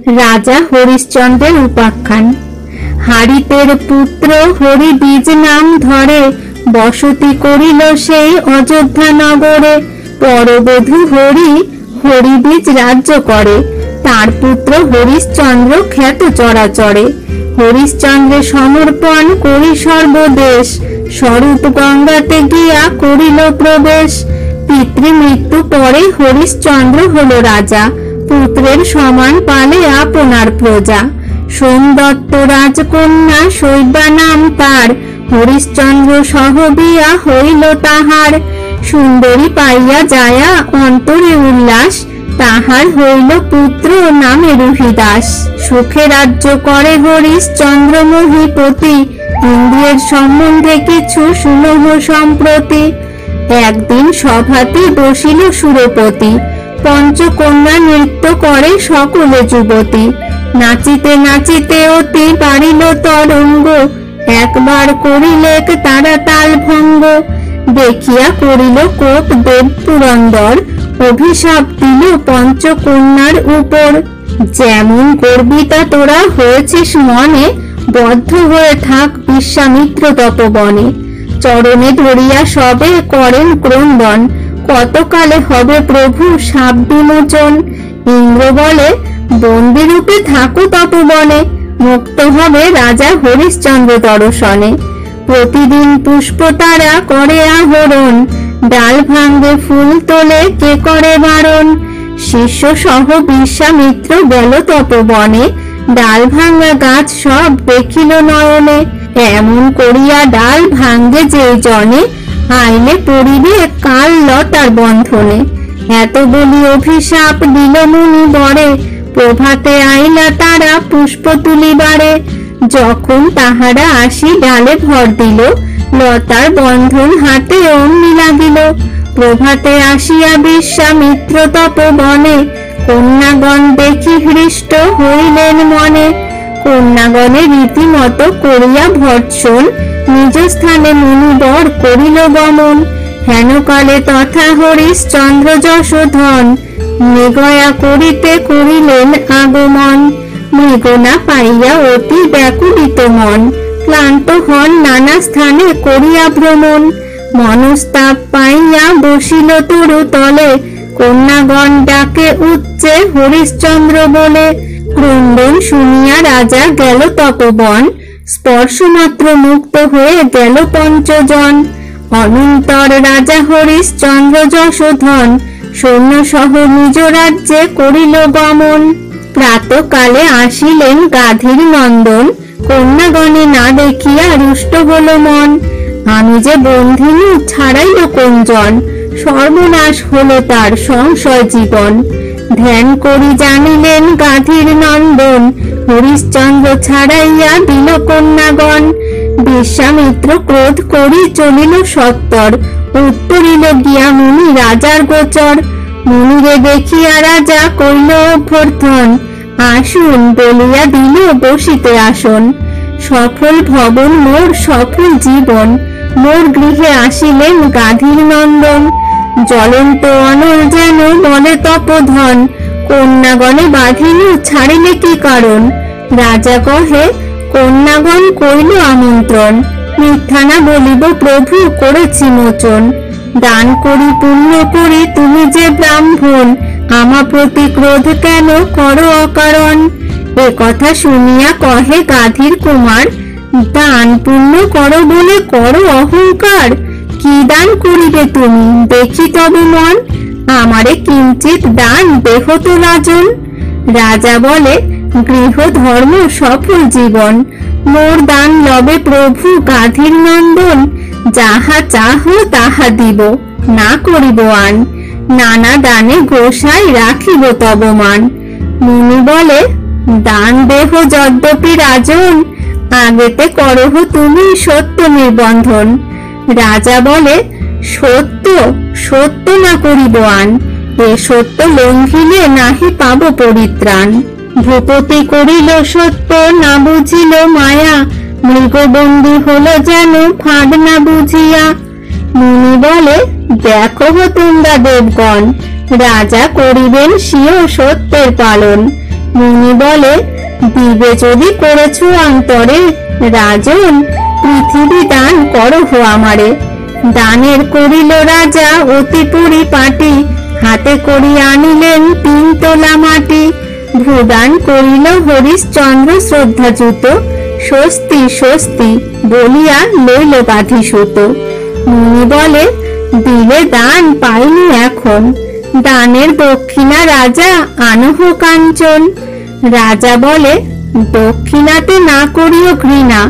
রাজা হরিশ্চন্দ্রের উপাখ্যান। হারিতের পুত্র হরি বীজ নাম ধরে, বসতি করিল সেই অযোধ্যা নগরে। পরবধূ হরি হরি বীজ রাজ্য করে, তার পুত্র হরিশ্চন্দ্র খ্যাত চরাচরে। হরিশ্চন্দ্রে সমর্পণ করি সর্বদেশ, স্বরূপ গঙ্গাতে গিয়া করিল প্রবেশ। পিতৃমৃত্যু পরে হরিশ্চন্দ্র হলো রাজা, পুত্রের সমান পালে আপনার প্রজা। সোমদত্ত রাজকন্যা শৈবা নাম তার, হরিশ্চন্দ্র সহ বিয়া হইল তাহার। সুন্দরী পাইয়া যায়া অন্তরে উল্লাস, তাহার হইল পুত্র নামে রুহিদাস। সুখে রাজ্য করে হরিশ্চন্দ্র মহীপতি, ইন্দ্রিয়ের সম্বন্ধে কিছু শুনহ সম্প্রতি। একদিন সভাতে বসিল সুরপতি, পঞ্চকন্যা নৃত্য করে সকলে যুবতী। নাচিতে নাচিতে অতি বাড়িল তরঙ্গ, একবার করিলেক তারা তাল ভঙ্গ। দেখিয়া করিল কোপ দেব পুরন্দর, অভিশাপ দিল পঞ্চকন্যার উপর। যেমন গর্বিতা তোরা হয়েছিস মনে, বদ্ধ হয়ে থাক বিশ্বামিত্র তপবনে। চরণে ধরিয়া সবে করেন ক্রন্দন, কতকালে হবে প্রভু শাপ বিমোচন। ইন্দ্র বলে বন্দি রূপে থাকো তপবনে, মুক্ত হবে রাজা হরিশ্চন্দ্র দর্শনে। প্রতিদিন পুষ্প তারা করে আহরণ, ডাল ভাঙ্গে ফুল তোলে কে করে বারণ। শিষ্য সহ বিশ্বামিত্র গেল তপবনে, ডাল ভাঙ্গা গাছ সব দেখিল নয়নে। এমন করিয়া ডাল ভাঙ্গে যে জনে, আইলে পড়িবে কাল লতার বন্ধনে। এত বলি অভিশাপ দিল মুনি বরে, প্রভাতে আইলা তারা পুষ্প তুলিবারে। যখন তাহারা আসি ডালে ভর দিল, লতার বন্ধন হাতে অমনি লাগিল। প্রভাতে আসিয়া বিশ্বামিত্র তপবনে, কন্যাগণ দেখি হৃষ্ট হইলেন মনে। কন্যাগণে রীতিমতো করিয়া ভর্ৎসন, নিজ স্থানে মুনিবর করিল গমন। হেনকালে তথা হরিশ্চন্দ্র যশোধন, মৃগয়া করিতে করিলেন আগমন। মৃগনা পাইয়া অতি ব্যাকুলিত মন, ক্লান্ত হন নানা স্থানে করিয়া ভ্রমণ। মনস্তাপ পাইয়া বসিল তরু তলে, কন্যাগণ ডাকে উচ্চে হরিশ্চন্দ্র বলে। ক্রন্দন শুনিয়া রাজা গেল তপবন, স্পর্শ মাত্র মুক্ত হয়ে গেল পঞ্চজন। অনন্তর রাজা হরিশ্চন্দ্র যশোধন, সৈন্য সহ নিজ রাজ্যে করিল গমন। প্রাতকালে আসিলেন গাধীর নন্দন, কন্যাগণে না দেখিয়া রুষ্ট হল মন। আমি যে বন্ধিনী ছাড়াইল কোনজন, সর্বনাশ হলো তার সংশয় জীবন। ধ্যান করি জানিলেন গাধীর নন্দন, হরিশ্চন্দ্র ছাড়াইয়া দিল কন্যাগণ। বিশ্বামিত্র ক্রোধ করি চলিল সত্তর, উত্তরিল গিয়া মুনি রাজার গোচর। মুনিরে দেখিয়া রাজা কইল অভ্যর্থন, আসুন বলিয়া দিল বসিতে আসন। সফল ভবন মোর সফল জীবন, মোর গৃহে আসিলেন গাধীর নন্দন। জ্বলন্ত অনল যেন বলে তপোধন, কন্যাগণে বাঁধিনু ছাড়িলে কি কারণ। রাজা কহে কন্যাগণ কইল আমন্ত্রণ, মিথ্যা না বলিব প্রভু করেছি মোচন। দান করি পুণ্য করি তুমি যে ব্রাহ্মণ, আমা প্রতি ক্রোধ কেন করো অকারণ। এ কথা শুনিয়া কহে গাধীর কুমার, দান পুণ্য করো বলে করো অহংকার। কি দান করিবে তুমি দেখি তবে মন, আমারে কিঞ্চিত দান দেহ তো রাজন। রাজা বলে গৃহ ধর্ম সফল জীবন, মোর দান লবে প্রভু গাধীর নন্দন। যাহা চাহ তাহা দিব, না করিব আন, নানা দানে গোসাই রাখিব তব মান। মুনি বলে দান দেহ যদ্যপি রাজন, আগেতে করহ তুমি সত্য নির্বন্ধন। রাজা বলে সত্য সত্য না করিব আন, এ সত্য লঙ্ঘিলে নাহি পাব পরিত্রাণ। ভূপতি করিল সত্য না বুঝিল মায়া, মৃগবন্দী হলো যেন ফাঁদ না বুঝিয়া। মুনি বলে দেখো তোমরা দেবগণ, রাজা করিবেন স্বীয় সত্যের পালন। মুনি বলে, দিবে যদি করেছ অন্তরে, রাজন পৃথিবী দান করহ আমারে। দানের করিল রাজা অতি পরিপাটি, হাতে করি আনিলেন 3 তোলা মাটি। ভূদান করিল হরিশ্চন্দ্র শ্রদ্ধাযুত, স্বস্তি স্বস্তি বলিয়া লইল বাঁধি সুত। মুনি বলে, দিলে দান পাইনি এখন, দানের দক্ষিণা রাজা আনহ কাঞ্চন। রাজা বলে, দক্ষিণাতে না করিও ঘৃণা,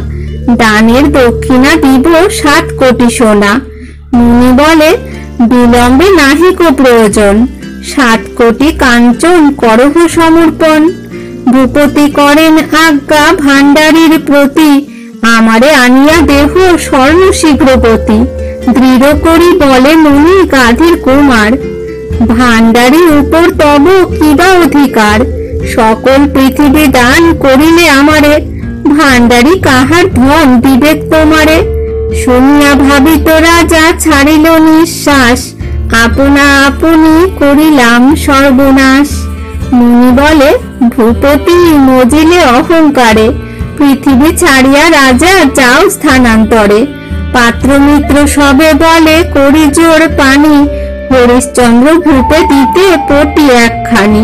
দানের দক্ষিণা দিব 7 কোটি সোনা। মুনি বলে, বিলম্বে নাহিক প্রয়োজন, 7 কোটি কাঞ্চন করহ সমর্পণ। ভূপতি করেন আজ্ঞা ভান্ডারীর প্রতি, আমারে আনিয়া দেহ স্বর্ণ শীঘ্রগতি। দৃঢ় করি বলে মুনি গাধীর কুমার, ভান্ডারী উপর তব কিবা অধিকার। সকল পৃথিবী দান করিলে আমারে, ভান্ডারী কাহার ধন বিবেক তোমারে। শুনিয়া ভাবিত রাজা ছাড়িল নিঃশ্বাস, আপনা আপনি করিলাম সর্বনাশ। মুনি বলে, ভূপতি মজিলে অহংকারে, পৃথিবী ছাড়িয়া রাজা যাও স্থানান্তরে। পাত্র মিত্র সবে বলে করি জোর পানি, হরিশ্চন্দ্র ভূপে দিতে পটি একখানি।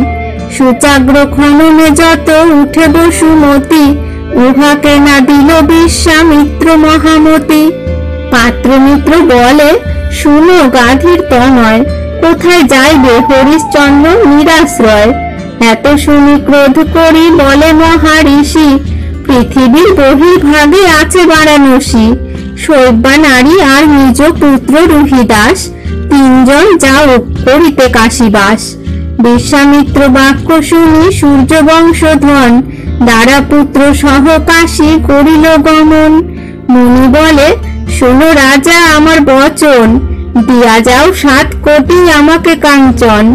সুচাগ্র খননে যত উঠে বসুমতি, উহাকে না দিল বিশ্বামিত্র মহামতি। পাত্র মিত্র বলে, শুনো গাধীর তনয়, কোথায় যাইবে হরিশ্চন্দ্র নিরাশ্রয়। এত শুনি ক্রোধ করি বলে মহাঋষি, পৃথিবীর বহির্ভাগে আছে বারাণসী। শৈব্যা নারী আর নিজ পুত্র রুহিদাস, 3 জন যাও করিতে কাশীবাস। বিশ্বামিত্র বাক্য শুনি সূর্য বংশধন, দ্বারা পুত্র সহ কাশী করিল গমন। মুনি বলে, শোনো রাজা আমার বচন, দিয়া যাও 7 কোটি আমাকে কাঞ্চন।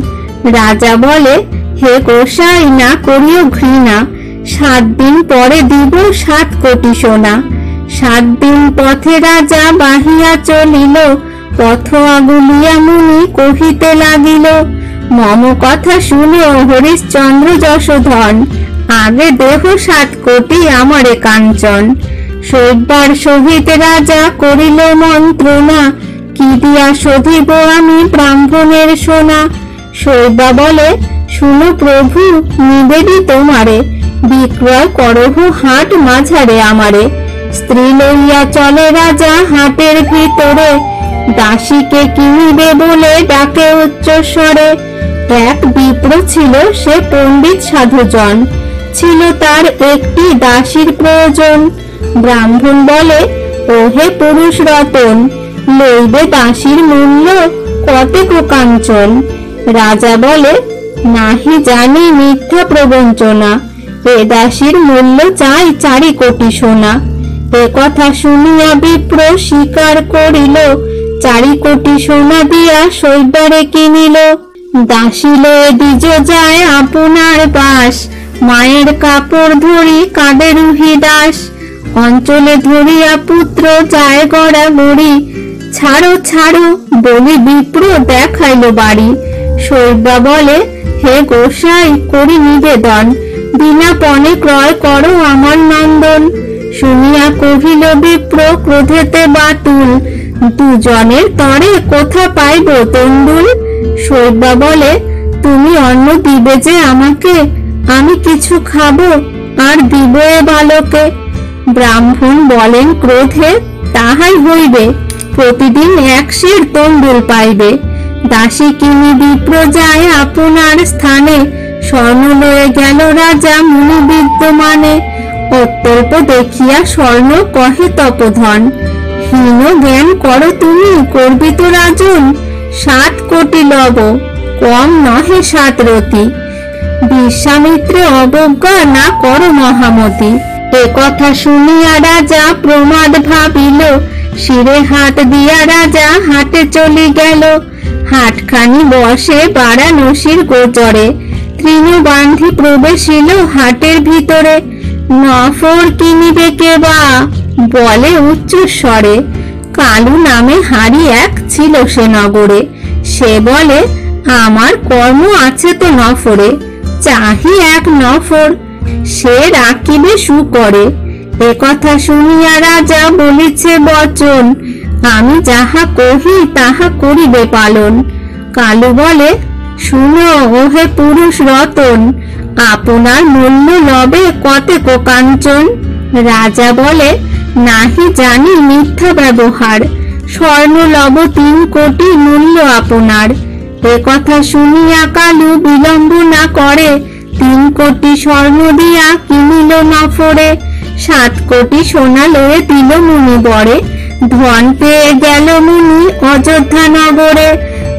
রাজা বলে, হে গোসাই না করিও ঘৃণা, 7 দিন পরে দিব 7 কোটি সোনা। 7 দিন পথে রাজা বাহিয়া চলিল, পথ আগুলিয়া মুনি কহিতে লাগিল। মম কথা শুনে হরিশ্চন্দ্র যশোধন, আগে দেহ 7 কোটি আমারে কাঞ্চন। শৈব্যার সহিত রাজা করিল মন্ত্রণা, কি দিয়া শোধিব আমি ব্রাহ্মণের সোনা। শৈব্যা বলে, শুনো প্রভু নিবেদি তোমারে, বিক্রয় করহ হাট মাঝারে আমারে। স্ত্রী লইয়া চলে রাজা হাটের ভিতরে, দাসীকে কিনিবে বলে ডাকে উচ্চস্বরে। এক বিপ্র ছিল সে পণ্ডিত সাধুজন, ছিল তার একটি দাসীর প্রয়োজন। ব্রাহ্মণ বলে, ওহে পুরুষ রতন, লইবে দাসীর মূল্য কতেক কাঞ্চন। রাজা বলে, নাহি জানি মিথ্যা প্রবঞ্চনা, এ দাসীর মূল্য চাই 4 কোটি সোনা। এ কথা শুনিয়া বিপ্র স্বীকার করিল, 4 কোটি সোনা দিয়া শৈব্যারে কিনিল। দাসী লয়ে দ্বিজ যায় আপনার বাস, মায়ের কাপড় ধরি কাঁদে রুহিদাস। অঞ্চলে ধরিয়া পুত্র যায় গড়াগড়ি, ছাড়ো ছাড়ো বলি বিপ্র দেখাইল বাড়ি। শৈব্যা বলে, হে গোসাই করি নিবেদন, বিনা পণে ক্রয় করো আমার নন্দন। শুনিয়া কহিল বিপ্র ক্রোধেতে বাতুল, দুজনের তরে কোথা পাইব তণ্ডুল। শৈব্যা বলে, তুমি অন্ন দিবে যে আমাকে, আমি কিছু খাবো আর দিব এ বালকে। ব্রাহ্মণ বলেন ক্রোধে, তাহাই হইবে, প্রতিদিন 1 সের তণ্ডুল পাইবে। দাসী কিনি বিপ্র যায় আপনার স্থানে, স্বর্ণ লয়ে গেল রাজা মুনি বিদ্যমানে। অত্যল্প দেখিয়া স্বর্ণ কহে তপধন, হীন জ্ঞান করো তুমি করবিত রাজন। 7 কোটি লব কম নহে 7 রতি, বিশ্বামিত্রে অবজ্ঞা না করো মহামতি। এ কথা শুনিয়া রাজা প্রমাদ ভাবিল, শিরে হাত দিয়া রাজা হাটে চলি গেল। হাটখানি বসে বারাণসীর গোচরে, তৃণ বান্ধি প্রবেশিল হাটের ভিতরে। নফর কিনিবে কে বা বলে উচ্চ স্বরে, কালু নামে হাড়ি এক ছিল সে নগরে। সে বলে, আমার কর্ম আছে তো নফরে, চাহি এক নফর, সে রাখিবে সুকরে। এ কথা শুনিয়া রাজা বলিছে বচন, আমি যাহা কহি তাহা করিবে পালন। কালু বলে, শুনো ওহে পুরুষ রতন, আপনার মূল্য লবে কতেক কাঞ্চন। রাজা বলে, নাহি জানি মিথ্যা ব্যবহার, স্বর্ণ লব 3 কোটি মূল্য আপনার। এ কথা শুনিয়া কালু বিলম্ব না করে 3 কোটি স্বর্ণ দিয়া কিনিল নফরে। 7 কোটি সোনা লয়ে দিল মুনি বরে, ধন পেয়ে গেল মুনি অযোধ্যা নগরে।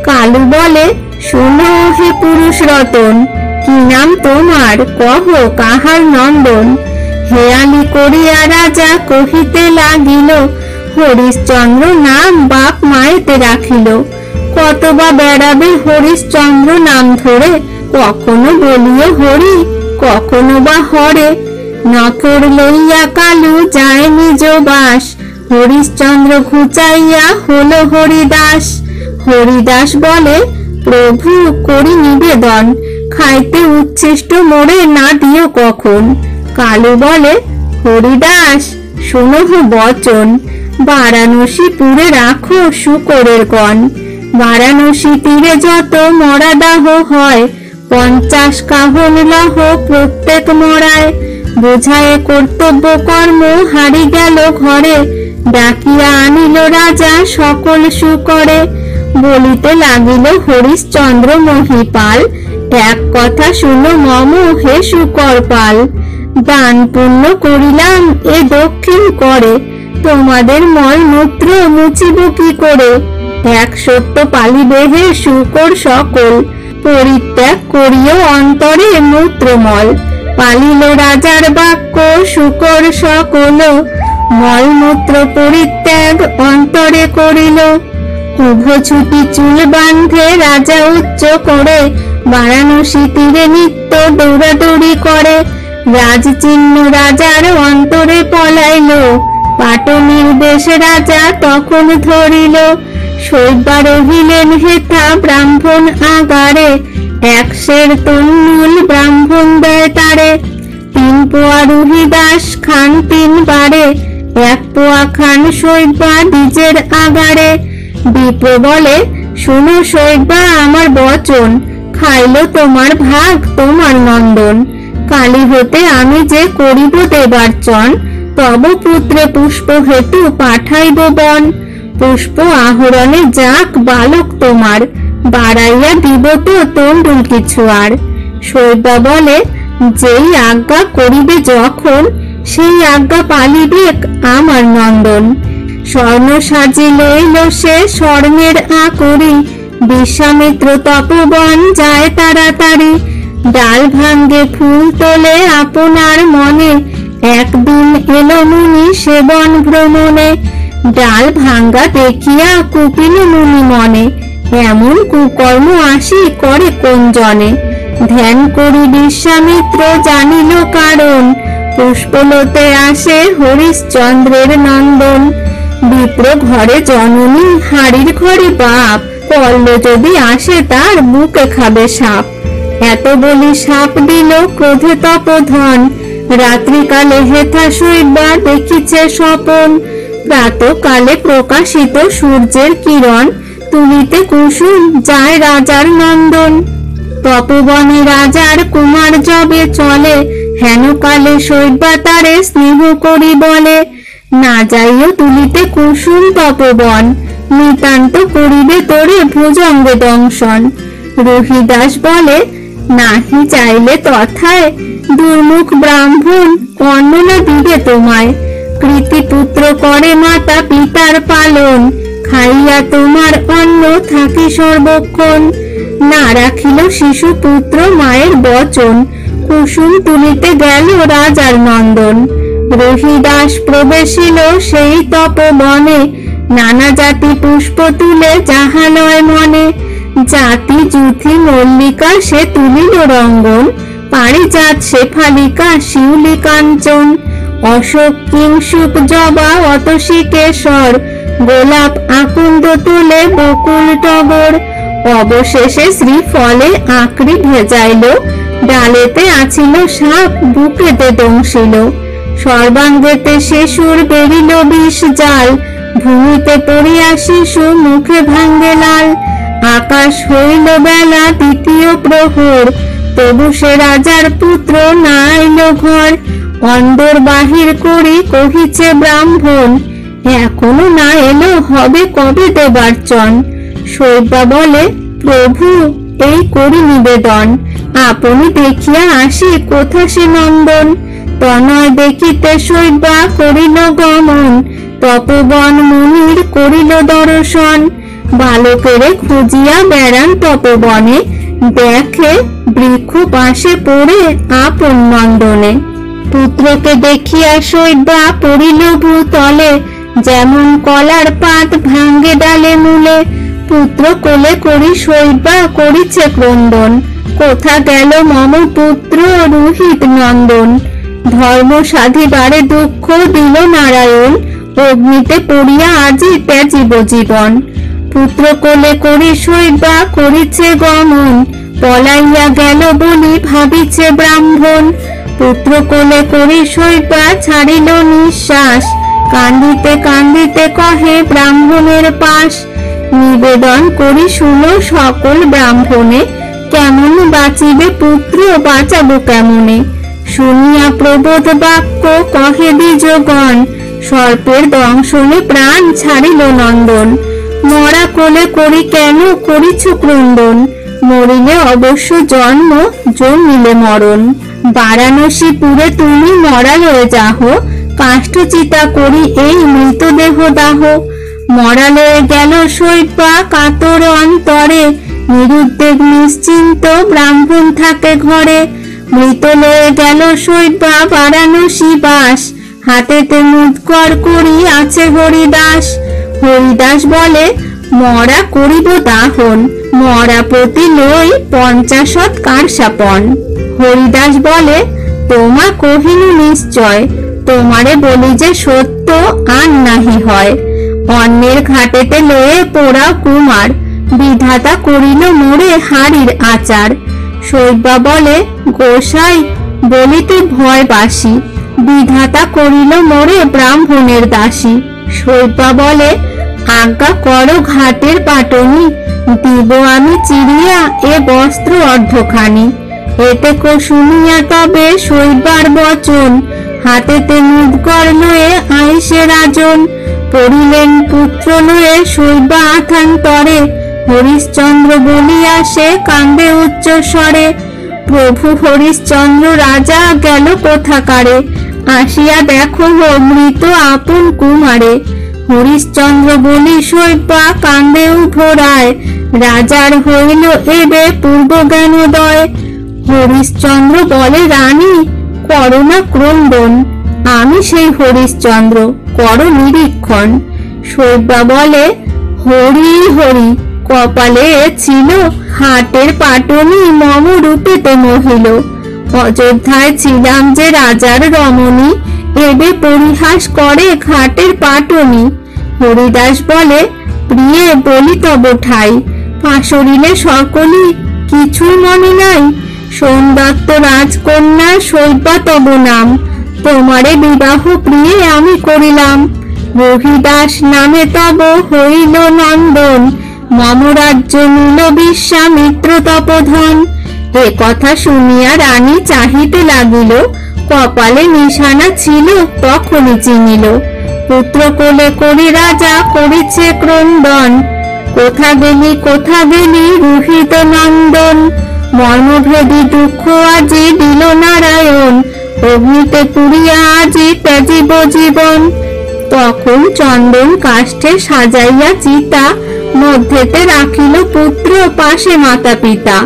কালু বলে, শোনো হে পুরুষ রতন, কি নাম তোমার, কহ কাহার নন্দন। হেয়ালি করিয়া রাজা কহিতে লাগিল, হরিশ্চন্দ্র নাম বাপ মায়েতে রাখিল। কত বা বেড়াবে হরিশ্চন্দ্র নাম ধরে, কখনো বলিও হরি, কখনো বা হরে। নফর লইয়া কালু যায় নিজ বাস, হরিশ্চন্দ্র ঘুচাইয়া হলো হরিদাস। হরিদাস বলে, প্রভু করি নিবেদন, খাইতে উচ্ছিষ্ট মোড়ে না দিও কখন। কালু বলে, হরিদাস শোনো বচন, বারাণসী পুরে রাখো শুকরের গণ। বারাণসী তীরে যত মরাদাহ হয়, 50 কাহন লহ প্রত্যেক মরায়। বোঝায় কর্তব্য কর্ম হারি গেল ঘরে, ডাকিয়া আনিল রাজা সকল শুকরে। বলিতে লাগিল হরিশ্চন্দ্র মহিপাল, এক কথা শুনো মম হে শুকর পাল। দান পুণ্য করিলাম এ দক্ষিণ করে, তোমাদের মল মূত্র মুছিব কি করে। 1 সত্য পালিবে হে শুকর সকল, পরিত্যাগ করিও অন্তরে মূত্রমল। পালিল রাজার বাক্য শুকর সকল, মলমূত্র পরিত্যাগ অন্তরে করিল। উভ ছুটি চুল বাঁধে রাজা উচ্চ করে, বারাণসী তীরে নিত্য দৌড়াদৌড়ি করে। রাজচিহ্ন রাজার অন্তরে পলাইল, পাটনীর দেশে রাজা তখন ধরিল। শৈবা রহিলেন হেথা ব্রাহ্মণ আগারে, 1 সের তন্নুল ব্রাহ্মণ দেয় তারে। 3 পোয়া রুহিদাস খান 3 বারে, 1 পোয়া খান শৈবা নিজের আগারে। বিপ্র বলে, শুনো শৈবা আমার বচন, খাইলো তোমার ভাগ তোমার নন্দন। কালী হতে আমি যে করিব দেবার্চন, তব পুত্রে পুষ্প হেতু পাঠাইব বন। পুষ্প আহরণে যাক বালক তোমার, বাড়াইয়া দিব তো তন্ডুল কিছু আর। শৈবা বলে, যেই আজ্ঞা করিবে যখন, সেই আজ্ঞা পালিবে আমার নন্দন। স্বর্ণ সাজি লইল সে স্বর্ণের আকরি, বিশ্বামিত্র তপবন যায় তাড়াতাড়ি। ডাল ভাঙ্গে ফুল তোলে আপনার মনে, একদিন এলো মুনি সেবন ভ্রমণে। ডাল ভাঙ্গা দেখিয়া কুপিল মুনি মনে, এমন কুকর্ম আসি করে কোন জনে। ধ্যান করি বিশ্বামিত্র জানিল কারণ, পুষ্পলতে আসে হরিশ্চন্দ্রের নন্দন। বিপ্র ঘরে জননী, হাড়ির ঘরে বাপ, পল্ল যদি আসে তার বুকে খাবে সাপ। এত বলি সাপ দিল ক্রোধে তপোধন, রাত্রিকালে হেথা শৈবা দেখিছে স্বপন। প্রাতকালে প্রকাশিত সূর্যের কিরণ, তুলিতে কুসুম যায় রাজার নন্দন। তপবনে রাজার কুমার যবে চলে, হেনকালে শৈবা তারে স্নেহ করি বলে। না যাইও তুলিতে কুসুম তপবন, নিতান্ত করিবে তোরে ভুজঙ্গ দংশন। রহিদাস বলে, নাহি চাইলে তথায়, দুর্মুখ ব্রাহ্মণ অন্ন না দিবে তোমায়। কৃতি পুত্র করে মাতা পিতার পালন, খাইয়া তোমার অন্ন থাকি সর্বক্ষণ। না রাখিল শিশু পুত্র মায়ের বচন, কুসুম তুলিতে গেল রাজার নন্দন। রহিদাস প্রবেশিল সেই তপবনে, নানা জাতি পুষ্প তুলে যাহা লয় মনে। জাতি জুথি মল্লিকা সে তুলিল রঙ্গন, পারিজাত শেফালিকা শিউলি কাঞ্চন। অশোক কিংসুক জবা অতসী কেশর, গোলাপ আকুন্দ তুলে বকুল টগর। অবশেষে শ্রীফলে আঁকড়ি ভেজাইল, ডালেতে আছিল সাপ, বুকেতে দংশিল, সর্বাঙ্গেতে শিশুর বেরিল বিষ জাল, ভূমিতে পড়িয়া শিশু মুখে ভাঙ্গে লাল। আকাশ হইল বেলা দ্বিতীয় প্রহর, তবু সে রাজার পুত্র না আইল ঘর। অন্দর বাহির করি কহিছে ব্রাহ্মণ, এখনো না এলো, হবে কবে দেবার চন। শৈব্যা বলে, প্রভু এই করি নিবেদন, আপনি দেখিয়া আসি কোথা সে নন্দন। তনয় দেখিতে শৈব্যা করিল গমন, তপবন মুনির করিল দর্শন। বালকেরে খুঁজিয়া বেড়ান তপবনে, দেখে বৃক্ষ পাশে পড়ে আপন নন্দনে। পুত্রকে দেখিয়া শৈব্যা পড়িল ভূতলে, যেমন কলার পাত ভাঙ্গে ডালে মূলে। পুত্র কোলে করি শৈব্যা করিছে ক্রন্দন, কোথা গেল মম পুত্র রোহিত নন্দন। ধর্ম সাধিবারে দুঃখ দিল নারায়ণ, অগ্নিতে পড়িয়া আজি ত্যাজিব জীবন। পুত্র কোলে করি শৈব্যা করিছে গমন, পলাইয়া গেল বলি ভাবিছে ব্রাহ্মণ। পুত্র কোলে করি শৈব্যা ছাড়িল নিঃশ্বাস, কান্দিতে কান্দিতে কহে ব্রাহ্মণের পাশ। নিবেদন করি শুনো সকল ব্রাহ্মণে, কেমন বাঁচিবে পুত্র বাঁচাবো কেমনে। শুনিয়া প্রবোধ বাক্য কহে দ্বিজগণ, সর্পের দংশনে প্রাণ ছাড়িল নন্দন। মরা কোলে করি কেন করিছ ক্রন্দন, মরিলে অবশ্য জন্ম, জন্মিলে মরণ। বারাণসীপুরে তুমি মরা লয়ে যাহ, কাষ্ঠ চিতা করি এই মৃতদেহ দাহ। মরা লয়ে গেল শৈব্যা কাতর অন্তরে, নিরুদ্বেগ নিশ্চিন্ত ব্রাহ্মণ থাকে ঘরে। মৃত লয়ে গেল শৈব্যা বারাণসী বাস, হাতেতে মুদকর করি আছে হরিদাস। হরিদাস বলে, মরা করিব দাহন, মরা প্রতি লই 50 কারসাপন। হরিদাস বলে, তোমা কহিনু নিশ্চয়, তোমারে বলি যে সত্য আর নাহি হয়। অন্যের ঘাটেতে লয়ে পোড়াও কুমার, বিধাতা করিল মোরে হাড়ির আচার। শৈব্যা বলে, গোসাই বলিতে ভয় বাসি, বিধাতা করিল মোরে ব্রাহ্মণের দাসী। শৈব্যা বলে, আজ্ঞা করো ঘাটের পাটনি, দিব আমি চিরিয়া এ বস্ত্র অর্ধখানি। এতে কো শুনিয়া তবে শৈব্যার বচন, হাতেতে মুদকর লয়ে আইসে রাজন। পড়িলেন পুত্র লয়ে শৈব্যা আথান্তরে, হরিশ্চন্দ্র বলিয়া সে কান্দে উচ্চ স্বরে। প্রভু হরিশ্চন্দ্র রাজা গেল কোথাকারে, আসিয়া দেখো মৃত আপন কুমারে। হরিশ্চন্দ্র বলি শৈব্যা কান্দে উভরায়, রাজার হইল এবে পূর্ব জ্ঞানোদয়। হরিশ্চন্দ্র বলে, রানী করো না ক্রন্দন, আমি সেই হরিশ্চন্দ্র, করো নিরীক্ষণ। শৈব্যা বলে, হরি হরি কপালে ছিল, হাটের পাটনি মম রূপেতে মহিল। অযোধ্যায় ছিলাম যে রাজার রমণী, এবে পরিহাস করে ঘাটের পাটনি। হরিদাস বলে, প্রিয়ে বলি তব ঠাই, পাশরিলে সকলই কিছুই মনে নাই। সোমদত্ত রাজকন্যা শৈব্যা তব নাম, তোমারে বিবাহ প্রিয়ে আমি করিলাম। রহিদাস নামে তব হইল নন্দন, মম রাজ্য নিল বিশ্বামিত্র তপধন। এ কথা শুনিয়া রানী চাহিতে লাগিল, কপালে নিশানা ছিল তখনই চিনিল। পুত্র কোলে করি রাজা করিছে ক্রন্দন, কোথা গেলি রোহিত নন্দন। মর্মভেদী দুঃখ আজি দিল নারায়ণ, অগ্নিতে পুড়িয়া আজি ত্যাজিব জীবন। তখন চন্দন কাষ্ঠে সাজাইয়া চিতা, মধ্যেতে রাখিল পুত্র পাশে মাতা পিতা।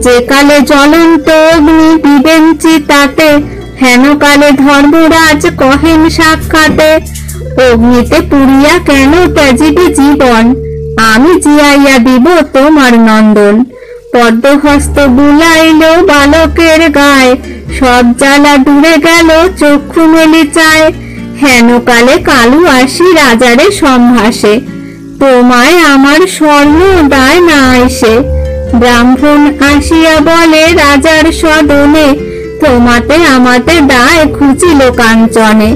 যে কালে জ্বলন্ত অগ্নি দিবেন চিতাতে, হেন কালে ধর্মরাজ কহেন সাক্ষাতে। অগ্নিতে পুড়িয়া কেন ত্যাজিবে জীবন, আমি জিয়াইয়া দিব তোমার নন্দন। পদ্মহস্ত বুলাইল বালকের গায়ে, সব জ্বালা দূরে গেল চক্ষু মেলি চায়। হেন কালে কালু আসি রাজারে সম্ভাসে, তোমায় আমার স্বর্ণ দায় না আইসে। ব্রাহ্মণ আসিয়া বলে রাজার সদনে, তোমাতে আমাতে দায় খুঁচিল কাঞ্চনে।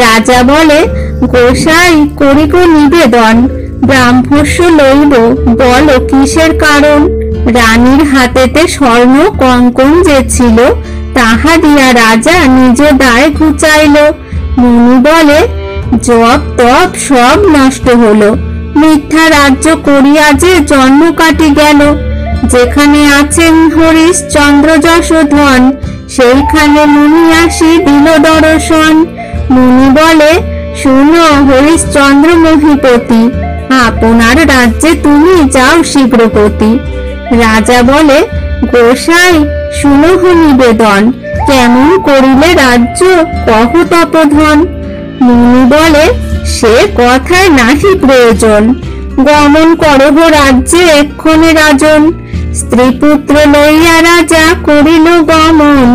রাজা বলে, গোসাই করিব নিবেদন, ব্রাহ্মস্য লইব, বলো কিসের কারণ। রানীর হাতেতে স্বর্ণ কঙ্কন যে ছিল, তাহা দিয়া রাজা নিজ দায় ঘুচাইল। মুনি বলে, জপ তপ সব নষ্ট হলো, মিথ্যা রাজ্য করিয়া যে জন্ম কাটি গেল। যেখানে আছেন হরিশ্চন্দ্র যশোধন, সেইখানে মুনি আসি দিল দর্শন। মুনি বলে, শুনো হরিশ্চন্দ্র মহিপতি, আপনার রাজ্যে তুমি যাও শীঘ্রপতি। রাজা বলে, গোসাই শুনহ নিবেদন, কেমন করিলে রাজ্য কহ তপোধন। মুনি বলে, সে কথায় নাহি প্রয়োজন, গমন করহ রাজ্যে এক্ষণে রাজন। স্ত্রী পুত্র লইয়া রাজা করিল গমন,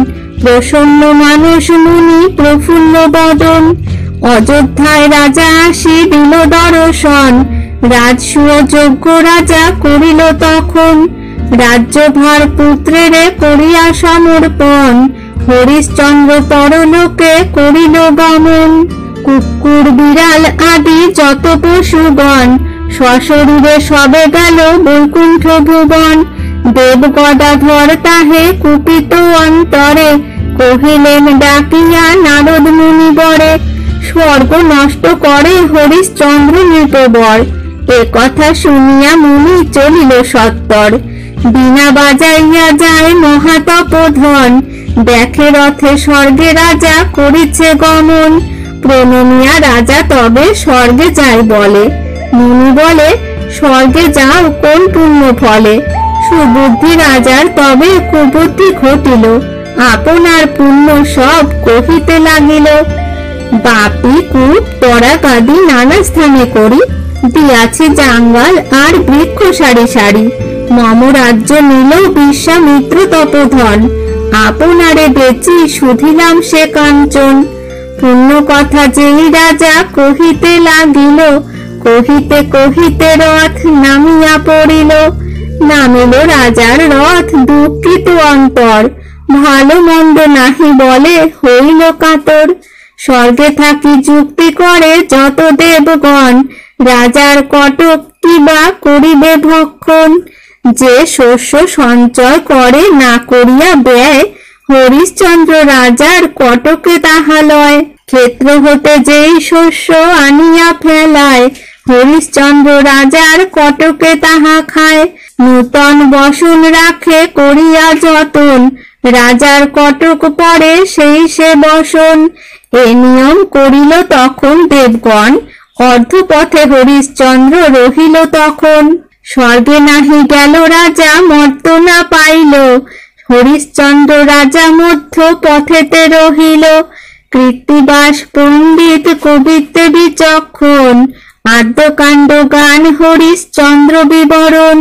প্রসন্ন মানস মুনি প্রফুল্ল বদন। অযোধ্যায় রাজা আসি দিল দর্শন, রাজসূয় যোগ্য রাজা করিল তখন। রাজ্যভার পুত্রেরে করিয়া সমর্পণ, হরিশ্চন্দ্র পরলোকে করিল গমন। কুকুর বিড়াল আদি যত পশুগণ, সশরীরে সবে গেল বৈকুণ্ঠ ভুবন। দেব গদাধর তাহে কুপিত অন্তরে, কহিলেন ডাকিয়া নারদ মুনি বরে। স্বর্গ নষ্ট করে হরিশ্চন্দ্র নৃপবর, এ কথা শুনিয়া মুনি চলিল সত্তর। বীণা বাজাইয়া যায় মহাতপোধন, দেখে রথে স্বর্গে রাজা করিছে গমন। প্রণমিয়া রাজা তবে স্বর্গে যায় বলে। মুনি বলে, স্বর্গে যাও কোন পুণ্য ফলে। সুবুদ্ধি রাজার তবে কুবুদ্ধি ঘটিল, আপনার পুণ্য সব কহিতে লাগিল। বাপি কূপ তরাকাদি নানা স্থানে করি, দিয়াছি জাঙ্গাল আর বৃক্ষ সারি সারি। মম রাজ্য নিল বিশ্বামিত্র তপোধন, আপনারে বেচি শুধিলাম সে কাঞ্চন। পুণ্য কথা যেই রাজা কহিতে লাগিল, কহিতে কহিতে রথ নামিয়া পড়িল। নামিল রাজার রথ দুঃখিত অন্তর, ভালো মন্দ নাহি বলে হইল কাতর। স্বর্গে থাকি যুক্তি করে যত দেবগণ, রাজার কটক কিবা করিবে ভক্ষণ। যে শস্য সঞ্চয় করে না করিয়া ব্যয়, হরিশ্চন্দ্র রাজার কটকে তাহা লয়। ক্ষেত্র হতে যেই শস্য আনিয়া ফেলায়, হরিশ্চন্দ্র রাজার কটকে তাহা খায়। নূতন বসন রাখে করিয়া যতন, রাজার কটক পরে সেই সে বসন। এ নিয়ম করিল তখন দেবগণ, অর্ধপথে হরিশ্চন্দ্র রহিল তখন। স্বর্গে নাহি গেল রাজা মর্ত না পাইল, হরিশ্চন্দ্র রাজা মধ্য পথেতে রহিল। কৃত্তিবাস পণ্ডিত কবিত্বে বিচক্ষণ, আদ্যকাণ্ড গান হরিশ্চন্দ্র বিবরণ।